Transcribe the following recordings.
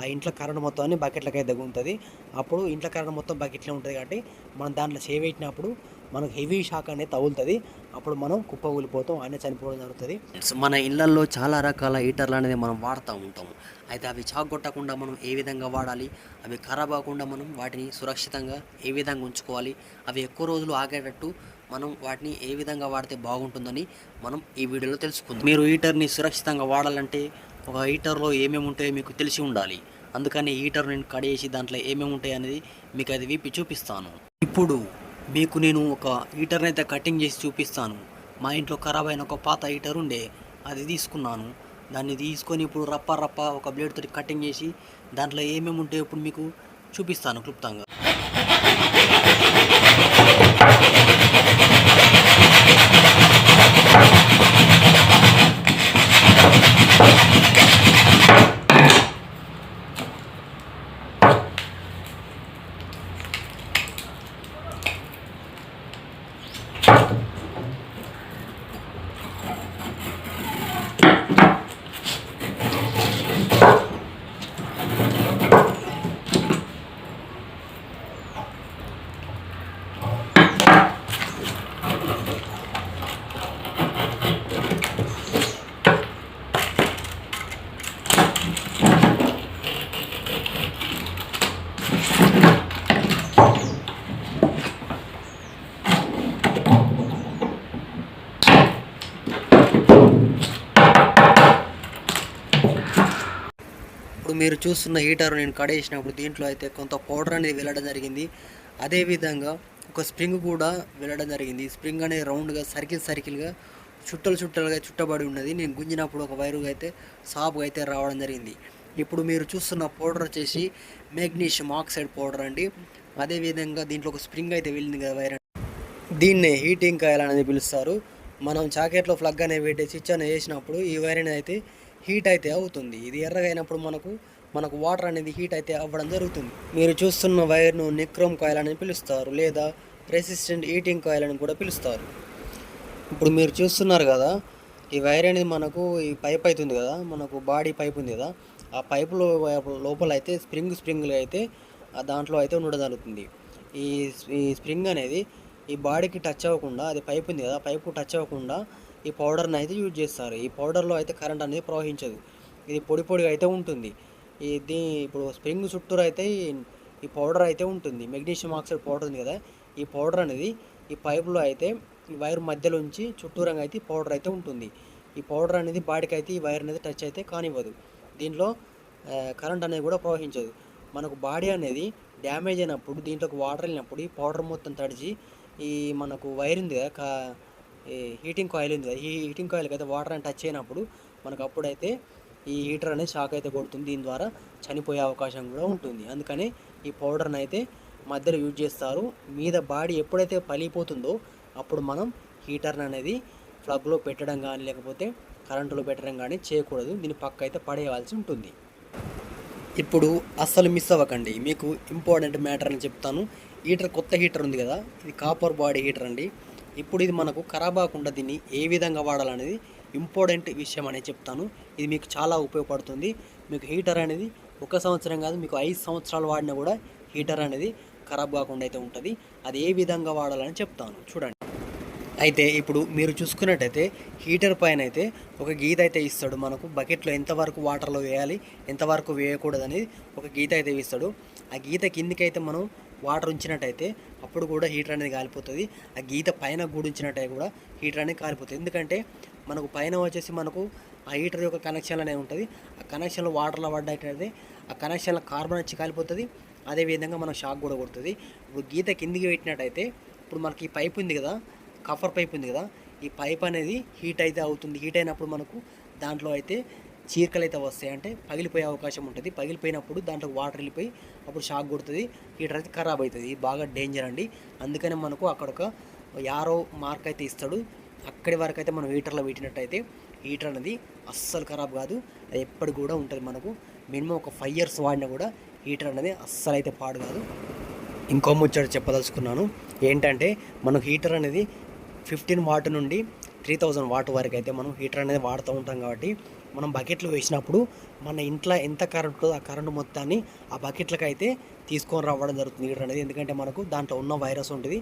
ఆ ఇంట్లో కరెంట్ మొత్తాన్ని బకెట్లకి అయితే తగ్గుతుంది. అప్పుడు ఇంట్లో కరెంట్ మొత్తం బకెట్లో ఉంటుంది కాబట్టి మనం దాంట్లో చేపెట్టినప్పుడు మనకు హెవీ షాక్ అనేది తగులుతుంది. అప్పుడు మనం కుప్పకూలిపోతాం, అన్నీ చనిపోవడం జరుగుతుంది. మన ఇళ్లల్లో చాలా రకాల హీటర్లు అనేది మనం వాడుతూ ఉంటాం. అయితే అవి షాక్ కొట్టకుండా మనం ఏ విధంగా వాడాలి, అవి ఖరాబ్ అవ్వకుండా మనం వాటిని సురక్షితంగా ఏ విధంగా ఉంచుకోవాలి, అవి ఎక్కువ రోజులు ఆగేటట్టు మనం వాటిని ఏ విధంగా వాడితే బాగుంటుందని మనం ఈ వీడియోలో తెలుసుకుందాం. మీరు హీటర్ని సురక్షితంగా వాడాలంటే ఒక హీటర్లో ఏమేమి ఉంటాయో మీకు తెలిసి ఉండాలి. అందుకని హీటర్ నేను కడిగేసి దాంట్లో ఏమేమి ఉంటాయి అనేది మీకు అది విప్పి చూపిస్తాను. ఇప్పుడు మీకు నేను ఒక హీటర్ని అయితే కటింగ్ చేసి చూపిస్తాను. మా ఇంట్లో ఖరాబ్ అయిన ఒక పాత హీటర్ ఉండే, అది తీసుకున్నాను. దాన్ని తీసుకొని ఇప్పుడు రప్ప ఒక బ్లేడ్ తోటి కటింగ్ చేసి దాంట్లో ఏమేమి ఉంటాయో ఇప్పుడు మీకు చూపిస్తాను క్లుప్తంగా. ఇప్పుడు మీరు చూస్తున్న హీటర్ నేను కడేసినప్పుడు దీంట్లో అయితే కొంత పౌడర్ అనేది వెళ్ళడం జరిగింది. అదేవిధంగా ఒక స్ప్రింగ్ కూడా వెళ్ళడం జరిగింది. స్ప్రింగ్ అనేది రౌండ్గా సర్కిల్గా చుట్టలుగా చుట్టబడి ఉన్నది. నేను గుంజినప్పుడు ఒక వైరుగా అయితే సాపుగా అయితే రావడం జరిగింది. ఇప్పుడు మీరు చూస్తున్న పౌడర్ వచ్చేసి మెగ్నీషియం ఆక్సైడ్ పౌడర్ అండి. అదేవిధంగా దీంట్లో ఒక స్ప్రింగ్ అయితే వెళ్ళింది కదా వైర్, దీన్నే హీటింగ్ కాయిల్ అనేది పిలుస్తారు. మనం జాకెట్లో ప్లగ్ అనేది పెట్టి స్విచ్ అనేది వేసినప్పుడు ఈ వైర్ అనేది అయితే హీట్ అయితే అవుతుంది. ఇది ఎర్రగా అయినప్పుడు మనకు వాటర్ అనేది హీట్ అయితే అవ్వడం జరుగుతుంది. మీరు చూస్తున్న వైర్ను నిక్రోమ్ కాయిల్ అని పిలుస్తారు, లేదా రెసిస్టెంట్ హీటింగ్ కాయిల్ అని కూడా పిలుస్తారు. ఇప్పుడు మీరు చూస్తున్నారు కదా, ఈ వైర్ అనేది మనకు ఈ పైప్ అవుతుంది కదా, మనకు బాడీ పైప్ ఉంది కదా, ఆ పైపులో లోపల అయితే స్ప్రింగ్లు అయితే దాంట్లో అయితే ఉండడం జరుగుతుంది. ఈ స్ప్రింగ్ అనేది ఈ బాడీకి టచ్ అవ్వకుండా, అది పైప్ ఉంది కదా, పైపు టచ్ అవ్వకుండా ఈ పౌడర్ని అయితే యూజ్ చేస్తారు. ఈ పౌడర్లో అయితే కరెంట్ అనేది ప్రవహించదు, ఇది పొడిగా అయితే ఉంటుంది. ఇప్పుడు స్ప్రింగ్ చుట్టూరు అయితే ఈ పౌడర్ అయితే ఉంటుంది. మెగ్నీషియం ఆక్సైడ్ పౌడర్ ఉంది కదా, ఈ పౌడర్ అనేది ఈ పైపులో అయితే ఈ వైర్ మధ్యలోంచి చుట్టూరంగా అయితే పౌడర్ అయితే ఉంటుంది. ఈ పౌడర్ అనేది బాడీకి అయితే ఈ వైర్ అనేది టచ్ అయితే కానివ్వదు. దీంట్లో కరెంట్ అనేది కూడా ప్రవహించదు. మనకు బాడీ అనేది డ్యామేజ్ అయినప్పుడు, దీంట్లోకి వాటర్ వెళ్ళినప్పుడు ఈ పౌడర్ మొత్తం తడిచి ఈ మనకు వైర్ ఉంది కదా, ఈ హీటింగ్ కాయిల్ ఉంది కదా, ఈ హీటింగ్ కాయిల్కి అయితే వాటర్ అని టచ్ అయినప్పుడు మనకు అప్పుడైతే ఈ హీటర్ అనేది షాక్ అయితే కొడుతుంది. దీని ద్వారా చనిపోయే అవకాశం కూడా ఉంటుంది. అందుకని ఈ పౌడర్ని అయితే మధ్యలో యూజ్ చేస్తారు. మీద బాడీ ఎప్పుడైతే పలిపోతుందో అప్పుడు మనం హీటర్ని అనేది ప్లగ్లో పెట్టడం కానీ లేకపోతే కరెంటులో పెట్టడం కానీ చేయకూడదు. దీని పక్క అయితే పడేయాల్సి ఉంటుంది. ఇప్పుడు అస్సలు మిస్ అవ్వకండి, మీకు ఇంపార్టెంట్ మ్యాటర్ అని చెప్తాను. కొత్త హీటర్ ఉంది కదా, ఇది కాపర్ బాడీ హీటర్ అండి. ఇప్పుడు ఇది మనకు ఖరాబ్ అవ్వకుండా దీన్ని ఏ విధంగా వాడాలనేది ఇంపార్టెంట్ విషయం అనేది చెప్తాను. ఇది మీకు చాలా ఉపయోగపడుతుంది. మీకు హీటర్ అనేది 1 సంవత్సరం కాదు, మీకు 5 సంవత్సరాలు వాడినా కూడా హీటర్ అనేది ఖరాబ్ కాకుండా అయితే ఉంటుంది. అది ఏ విధంగా వాడాలని చెప్తాను, చూడండి. అయితే ఇప్పుడు మీరు చూసుకున్నట్టయితే హీటర్ పైన అయితే ఒక గీత అయితే ఇస్తాడు. మనకు బకెట్లో ఎంతవరకు వాటర్లో వేయాలి, ఎంతవరకు వేయకూడదు అనేది ఒక గీత అయితే ఇస్తాడు. ఆ గీత కిందికైతే మనం వాటర్ ఉంచినట్టయితే అప్పుడు కూడా హీటర్ అనేది కాలిపోతుంది. ఆ గీత పైన గూడించినట్టయితే కూడా హీటర్ అనేది కాలిపోతుంది. ఎందుకంటే మనకు పైన వచ్చేసి మనకు ఆ హీటర్ యొక్క కనెక్షన్ అనేది ఉంటుంది. ఆ కనెక్షన్లో వాటర్లో పడ్డట్టయితే ఆ కనెక్షన్లో కార్బన్ వచ్చి కాలిపోతుంది. అదేవిధంగా మనకు షాక్ కూడా కొడుతుంది. ఇప్పుడు గీత కిందికి పెట్టినట్టయితే ఇప్పుడు మనకి ఈ పైప్ ఉంది కదా, కఫర్ పైప్ ఉంది కదా, ఈ పైప్ అనేది హీట్ అయితే అవుతుంది. హీట్ అయినప్పుడు మనకు దాంట్లో అయితే చీరకలు అయితే వస్తాయి, అంటే పగిలిపోయే అవకాశం ఉంటుంది. పగిలిపోయినప్పుడు దాంట్లో వాటర్ వెళ్ళిపోయి అప్పుడు షాక్ కొడుతుంది, హీటర్ అయితే ఖరాబ్ అవుతుంది. ఇది బాగా డేంజర్ అండి. అందుకని మనకు అక్కడ ఒక యారో మార్క్ అయితే ఇస్తాడు. అక్కడి వరకు అయితే మనం హీటర్లో పెట్టినట్టయితే హీటర్ అనేది అస్సలు ఖరాబ్ కాదు, అది ఎప్పటికి కూడా ఉంటుంది. మనకు మినిమం ఒక 5 years వాడినా కూడా హీటర్ అనేది అస్సలు అయితే పాడు కాదు. ఇంకో ముచ్చట చెప్పదలుచుకున్నాను ఏంటంటే, మనకు హీటర్ అనేది 15 watt నుండి 3000 watt వరకు అయితే మనం హీటర్ అనేది వాడుతూ ఉంటాం. కాబట్టి మనం బకెట్లో వేసినప్పుడు మన ఇంట్లో ఎంత కరెంట్ ఉంటుందో ఆ కరెంట్ మొత్తాన్ని ఆ బకెట్లకు అయితే తీసుకొని రావడం జరుగుతుంది హీటర్ అనేది. ఎందుకంటే మనకు దాంట్లో ఉన్న వైరస్ ఉంటుంది,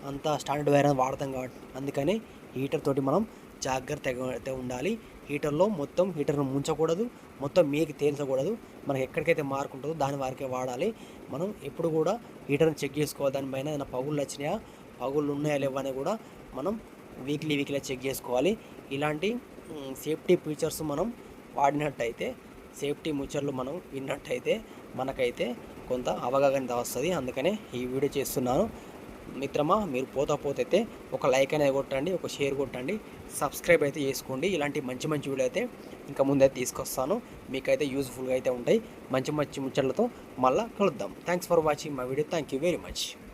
అంత స్టాండర్డ్ వైరస్ వాడతాం కాబట్టి అందుకని హీటర్ తోటి మనం జాగ్రత్తగా ఉండాలి. హీటర్లో మొత్తం హీటర్ను ముంచకూడదు, మొత్తం మీకు తేల్చకూడదు. మనకి ఎక్కడికైతే మార్క్ ఉంటుందో దాని వరకే వాడాలి. మనం ఎప్పుడు కూడా హీటర్ని చెక్ చేసుకోవాలి. దానిపైన ఏదైనా పగుళ్ళు వచ్చినాయా, పగుళ్ళు ఉన్నాయా లేవా అని కూడా మనం వీక్లీ చెక్ చేసుకోవాలి. ఇలాంటి సేఫ్టీ ఫీచర్స్ మనం వాడినట్టయితే, సేఫ్టీ ముచ్చర్లు మనం విన్నట్టయితే మనకైతే కొంత అవగాహన వస్తుంది. అందుకనే ఈ వీడియో చేస్తున్నాను. మిత్రమా, మీరు పోతే ఒక లైక్ అనేది కొట్టండి, ఒక షేర్ కొట్టండి, సబ్స్క్రైబ్ అయితే చేసుకోండి. ఇలాంటి మంచి వీడియో అయితే ఇంకా ముందైతే తీసుకొస్తాను. మీకైతే యూజ్ఫుల్గా అయితే ఉంటాయి. మంచి ముచ్చట్లతో మళ్ళీ కలుద్దాం. Thanks for watching my video. Thank you very much.